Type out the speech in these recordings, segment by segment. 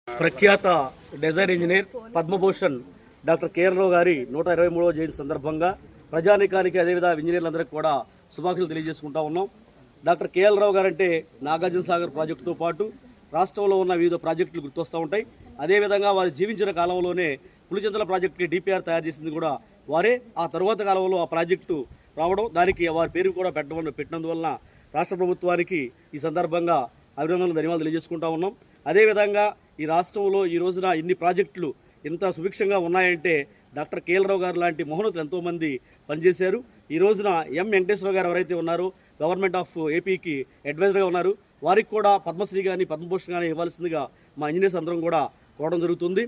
ప్రఖ్యాత design engineer Padma Bhushan doctor KL Rao గారి 123వ జయంతి సందర్భంగా ప్రజానీకానికి అదేవిధంగా ఇంజనీర్లందరికీ కూడా శుభాకాంక్షలు తెలియజేసుకుంటా ఉన్నాం. డాక్టర్ కేఎల్ రావు గారు అంటే నాగార్జున సాగర్ ప్రాజెక్టుతో పాటు రాష్ట్రంలో ఉన్న వివిధ ప్రాజెక్టులు గుర్తొస్తూ ఉంటాయి. అదేవిధంగా వారు జీవించిన కాలంలోనే పులిచెంతల ప్రాజెక్టుకి డిపిఆర్ తయారు చేసింది కూడా వారే. ఆ తరువాత కాలంలో ఆ ప్రాజెక్టు రావడం, దానికి వారి పేరు కూడా పెట్టినందువలన రాష్ట్ర ప్రభుత్వానికి ఈ సందర్భంగా అభినందనలు, ధన్యవాదాలు తెలియజేసుకుంటా ఉన్నాం. అదేవిధంగా ఈ రాష్ట్రంలో ఈ రోజున ఇన్ని ప్రాజెక్టులు ఇంత సుభిక్షంగా ఉన్నాయంటే డాక్టర్ కేఎల్ రావు గారు లాంటి మహోన్నతులు ఎంతోమంది పనిచేశారు. ఈ రోజున ఎం వెంకటేశ్వరరావు గారు ఎవరైతే ఉన్నారో గవర్నమెంట్ ఆఫ్ ఏపీకి అడ్వైజర్గా ఉన్నారు, వారికి కూడా పద్మశ్రీ కానీ పద్మభూషణ్ కానీ ఇవ్వాల్సిందిగా మా ఇంజనీర్స్ అందరం కూడా కోవడం జరుగుతుంది.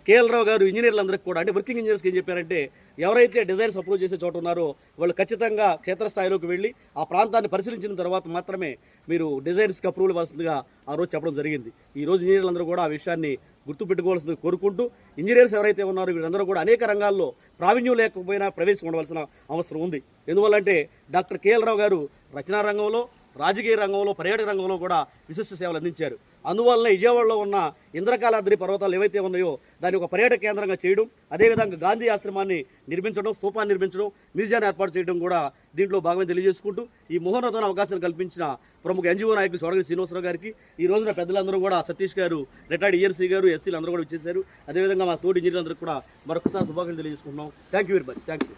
కేఎల్ రావు గారు ఇంజనీర్లందరికీ కూడా, అంటే వర్కింగ్ ఇంజనీర్స్కి ఏం చెప్పారంటే, ఎవరైతే డిజైన్స్ అప్రూవ్ చేసే చోట ఉన్నారో వాళ్ళు ఖచ్చితంగా క్షేత్రస్థాయిలోకి వెళ్ళి ఆ ప్రాంతాన్ని పరిశీలించిన తర్వాత మాత్రమే మీరు డిజైన్స్కి అప్రూవల్ ఇవ్వాల్సిందిగా ఆ రోజు చెప్పడం జరిగింది. ఈ రోజు ఇంజనీర్లందరూ కూడా ఆ విషయాన్ని గుర్తుపెట్టుకోవాల్సింది కోరుకుంటూ, ఇంజనీర్స్ ఎవరైతే ఉన్నారో వీళ్ళందరూ కూడా అనేక రంగాల్లో ప్రావీణ్యం లేకపోయినా ప్రవేశం ఉండవలసిన అవసరం ఉంది. ఎందువల్లంటే డాక్టర్ కేఎల్ రావు గారు రచనా రంగంలో, రాజకీయ రంగంలో, పర్యాటక రంగంలో కూడా విశిష్ట సేవలు అందించారు. అందువల్ల విజయవాడలో ఉన్న ఇంద్రకాలాద్రి పర్వతాలు ఏవైతే ఉన్నాయో దాన్ని ఒక పర్యాటక కేంద్రంగా చేయడం, అదేవిధంగా గాంధీ ఆశ్రమాన్ని నిర్మించడం, స్తూపాన్ని నిర్మించడం, మ్యూజియాన్ని ఏర్పాటు చేయడం కూడా దీంట్లో భాగమే తెలియజేసుకుంటూ, ఈ మహోన్నతమైన అవకాశాన్ని కల్పించిన ప్రముఖ ఎన్జిఓ నాయకులు చోడగడి శ్రీనివాసరావు గారికి, ఈ రోజున పెద్దలందరూ కూడా సతీష్ గారు, రిటైర్డ్ ఈఎన్సీ గారు, ఎస్సీలు అందరూ కూడా ఇచ్చేశారు. అదేవిధంగా మా తోటి ఇంజనీర్లందరూ కూడా మరొకసారి శుభాకాంక్షలు తెలియజేసుకుంటున్నాం. Thank you very much. Thank you.